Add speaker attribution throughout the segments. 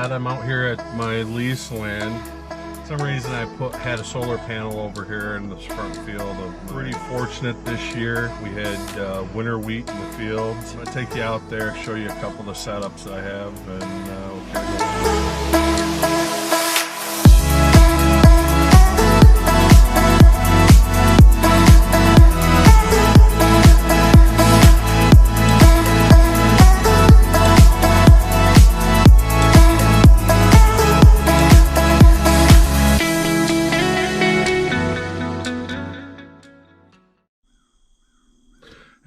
Speaker 1: Todd. I'm out here at my lease land. For some reason I had a solar panel over here in this front field. I'm pretty fortunate this year. We had winter wheat in the fields. I'm going to take you out there, show you a couple of the setups that I have, and we'll kind of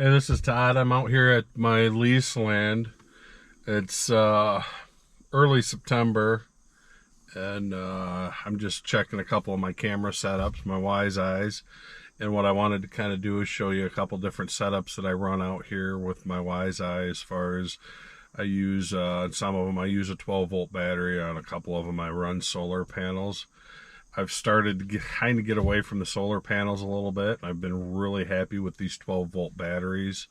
Speaker 1: Hey, this is Todd. I'm out here at my lease land. It's early September, and I'm just checking a couple of my camera setups, my WiseEyes. And what I wanted to kind of do is show you a couple different setups that I run out here with my WiseEye. As far as I use, some of them I use a 12-volt battery. On a couple of them I run solar panels. I've started to kind of get away from the solar panels a little bit. I've been really happy with these 12-volt batteries.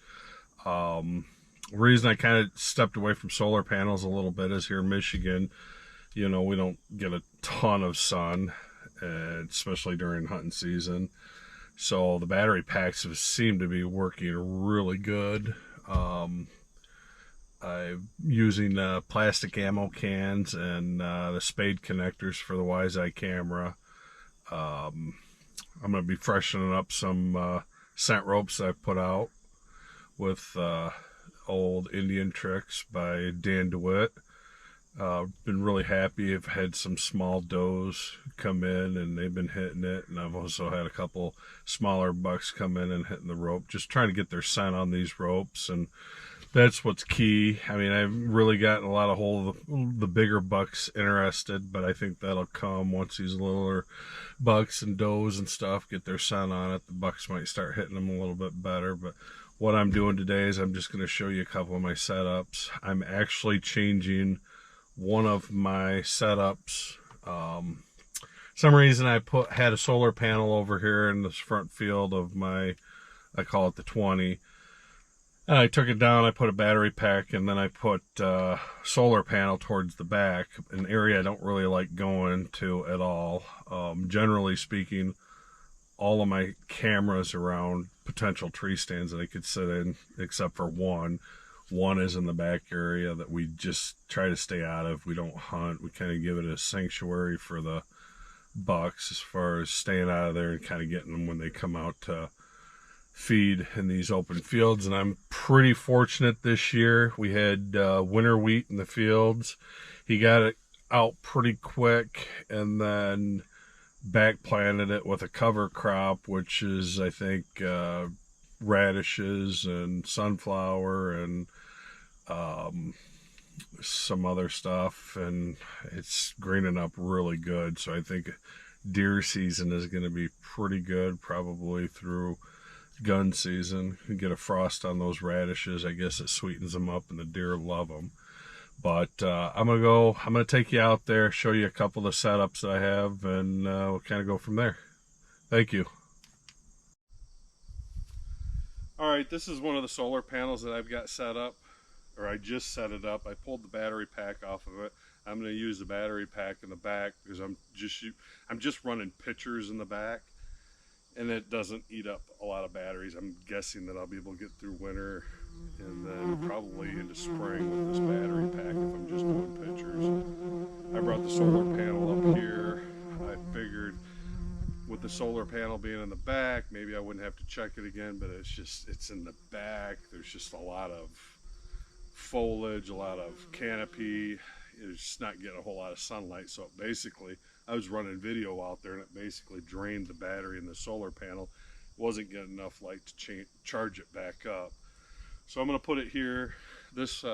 Speaker 1: The reason I kind of stepped away from solar panels a little bit is here in Michigan, you know, we don't get a ton of sun, especially during hunting season. So the battery packs have seemed to be working really good. I'm using plastic ammo cans and the spade connectors for the WiseEye camera. I'm going to be freshening up some scent ropes that I put out with old Indian Tricks by Dan DeWitt. Been really happy. I've had some small does come in and they've been hitting it, and I've also had a couple smaller bucks come in and hitting the rope, just trying to get their scent on these ropes. And that's what's key. I mean, I've really gotten a lot of hold of the bigger bucks interested, but I think that'll come once these littler bucks and does and stuff get their scent on it. The bucks might start hitting them a little bit better. But what I'm doing today is I'm just going to show you a couple of my setups. I'm actually changing one of my setups. Some reason I had a solar panel over here in this front field of my, I call it the 20. And I took it down, I put a battery pack, and then I put solar panel towards the back, an area I don't really like going to at all. Generally speaking, all of my cameras around potential tree stands that I could sit in, except for one. One is in the back area that we just try to stay out of. We don't hunt. We kind of give it a sanctuary for the bucks as far as staying out of there and kind of getting them when they come out to feed in these open fields. And I'm pretty fortunate this year. We had winter wheat in the fields. He got it out pretty quick and then back planted it with a cover crop, which is, I think, radishes and sunflower and some other stuff, and it's greening up really good. So I think deer season is going to be pretty good, probably through gun season. You get a frost on those radishes, I guess it sweetens them up and the deer love them. But I'm gonna take you out there, show you a couple of the setups that I have, and we'll kind of go from there. Thank you. All right, this is one of the solar panels that I've got set up, or I just set it up. I pulled the battery pack off of it. I'm going to use the battery pack in the back because I'm just running pictures in the back, and it doesn't eat up a lot of batteries. I'm guessing that I'll be able to get through winter and then probably into spring with this battery pack if I'm just doing pictures. I brought the solar panel up here. I figured with the solar panel being in the back, maybe I wouldn't have to check it again, but it's in the back. There's just a lot of foliage, a lot of canopy. It's just not getting a whole lot of sunlight. So basically, I was running video out there and it basically drained the battery in the solar panel. It wasn't getting enough light to charge it back up. So I'm going to put it here. This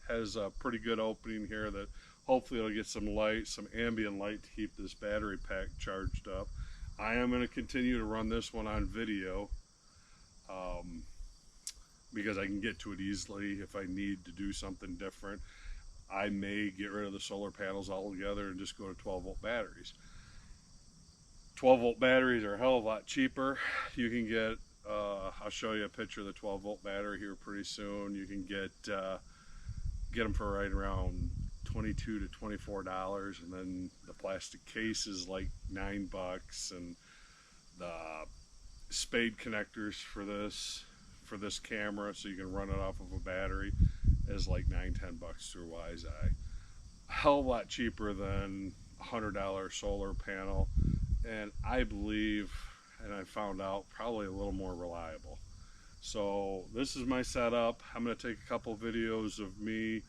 Speaker 1: has a pretty good opening here that hopefully it'll get some light, some ambient light to keep this battery pack charged up. I am going to continue to run this one on video because I can get to it easily if I need to do something different. I may get rid of the solar panels altogether and just go to 12-volt batteries. 12-volt batteries are a hell of a lot cheaper. You can get, I'll show you a picture of the 12-volt battery here pretty soon. You can get them for right around $22 to $24, and then the plastic case is like $9, and the spade connectors for this camera, so you can run it off of a battery, is like $9-10 through WiseEye. A hell of a lot cheaper than $100 solar panel, and I believe, and I found out, probably a little more reliable. So this is my setup. I'm going to take a couple videos of me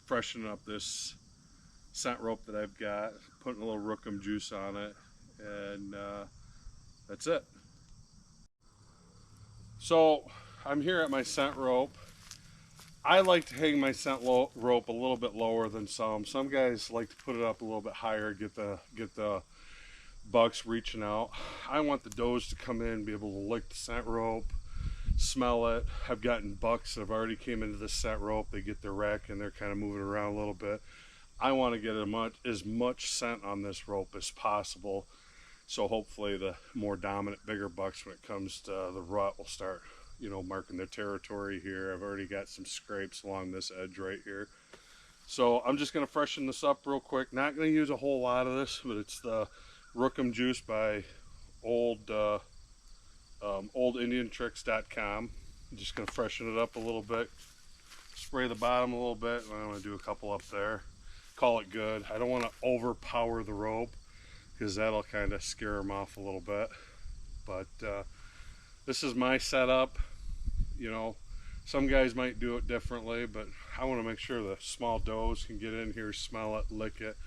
Speaker 1: freshening up this scent rope that I've got, putting a little rookum juice on it, and that's it. So I'm here at my scent rope. I like to hang my scent rope a little bit lower than some. Some guys like to put it up a little bit higher, get the bucks reaching out. I want the does to come in, be able to lick the scent rope, smell it. I've gotten bucks that have already came into the scent rope. They get their rack and they're kind of moving around a little bit. I want to get as much scent on this rope as possible. So hopefully the more dominant, bigger bucks, when it comes to the rut, will start, you know, marking their territory here. I've already got some scrapes along this edge right here. So I'm just going to freshen this up real quick. Not going to use a whole lot of this, but it's the Rookum Juice by oldindiantricks.com. I'm just going to freshen it up a little bit. Spray the bottom a little bit. I'm going to do a couple up there. Call it good. I don't want to overpower the rope, because that'll kind of scare them off a little bit. But this is my setup. You know, some guys might do it differently, but I want to make sure the small does can get in here, smell it, lick it.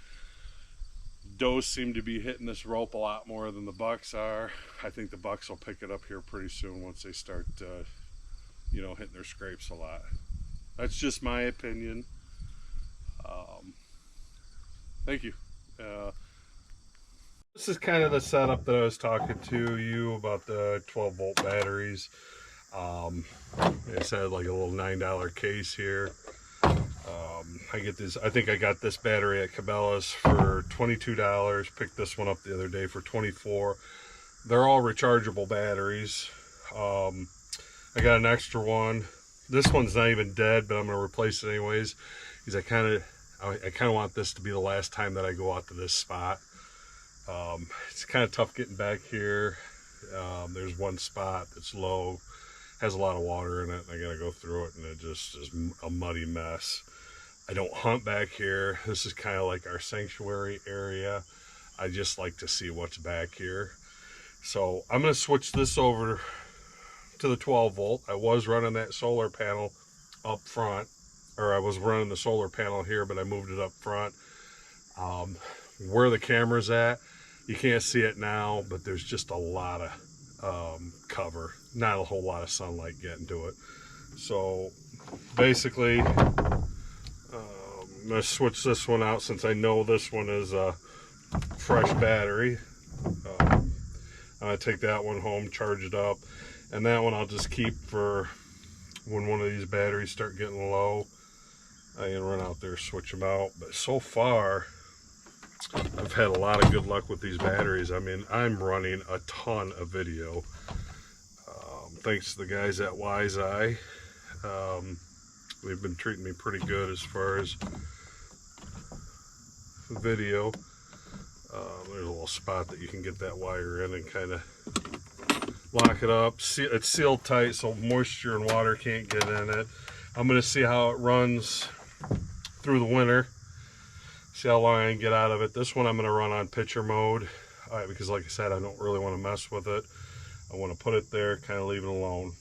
Speaker 1: Does seem to be hitting this rope a lot more than the bucks are. I think the bucks will pick it up here pretty soon once they start, you know, hitting their scrapes a lot. That's just my opinion. Thank you. This is kind of the setup that I was talking to you about, the 12-volt batteries. I said, like a little $9 case here. I get this. I think I got this battery at Cabela's for $22. Picked this one up the other day for $24. They're all rechargeable batteries. I got an extra one. This one's not even dead, but I'm going to replace it anyways, because I kind of want this to be the last time that I go out to this spot. It's kind of tough getting back here. There's one spot that's low, has a lot of water in it, and I gotta go through it, and it just is a muddy mess. I don't hunt back here. This is kind of like our sanctuary area. I just like to see what's back here. So I'm gonna switch this over to the 12-volt. I was running that solar panel up front, or I was running the solar panel here, but I moved it up front. Where the camera's at, you can't see it now, but there's just a lot of cover, not a whole lot of sunlight getting to it. So basically, I'm going to switch this one out, since I know this one is a fresh battery. I'm going to take that one home, charge it up, and that one I'll just keep for when one of these batteries start getting low. I can run out there, switch them out. But so far, I've had a lot of good luck with these batteries. I mean, I'm running a ton of video. Thanks to the guys at WiseEye. They've been treating me pretty good as far as video. There's a little spot that you can get that wire in and kind of lock it up. It's sealed tight, so moisture and water can't get in it. I'm going to see how it runs through the winter. See how long I can get out of it. This one I'm going to run on pitcher mode, because like I said, I don't really want to mess with it. I want to put it there, kind of leave it alone.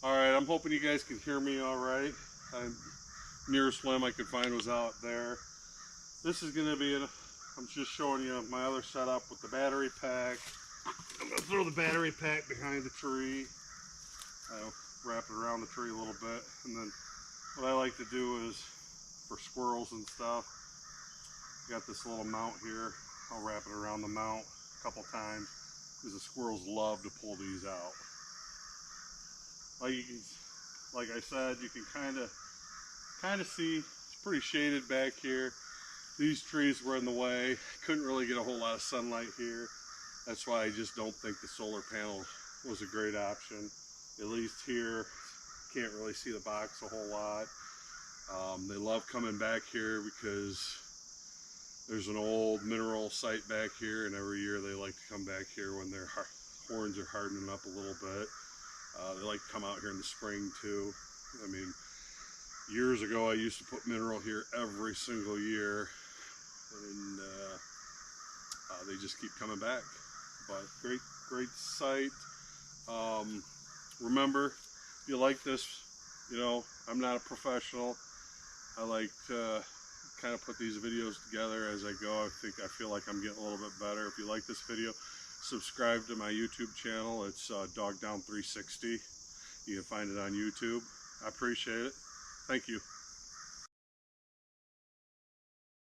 Speaker 1: Alright, I'm hoping you guys can hear me alright. Nearest limb I could find was out there. This is going to be, I'm just showing you my other setup with the battery pack. I'm going to throw the battery pack behind the tree. I'll wrap it around the tree a little bit, and then what I like to do is, for squirrels and stuff, got this little mount here. I'll wrap it around the mount a couple times, because the squirrels love to pull these out. Like I said, you can kind of see it's pretty shaded back here. These trees were in the way. Couldn't really get a whole lot of sunlight here. That's why I just don't think the solar panel was a great option. at least here. Can't really see the box a whole lot. They love coming back here because there's an old mineral site back here, and every year they like to come back here when their horns are hardening up a little bit. They like to come out here in the spring too. I mean, years ago I used to put mineral here every single year, and they just keep coming back. But great site. Remember, if you like this, you know, I'm not a professional. I like to kind of put these videos together as I go. I feel like I'm getting a little bit better. If you like this video, subscribe to my YouTube channel. It's Dog Down 360. You can find it on YouTube. I appreciate it. Thank you.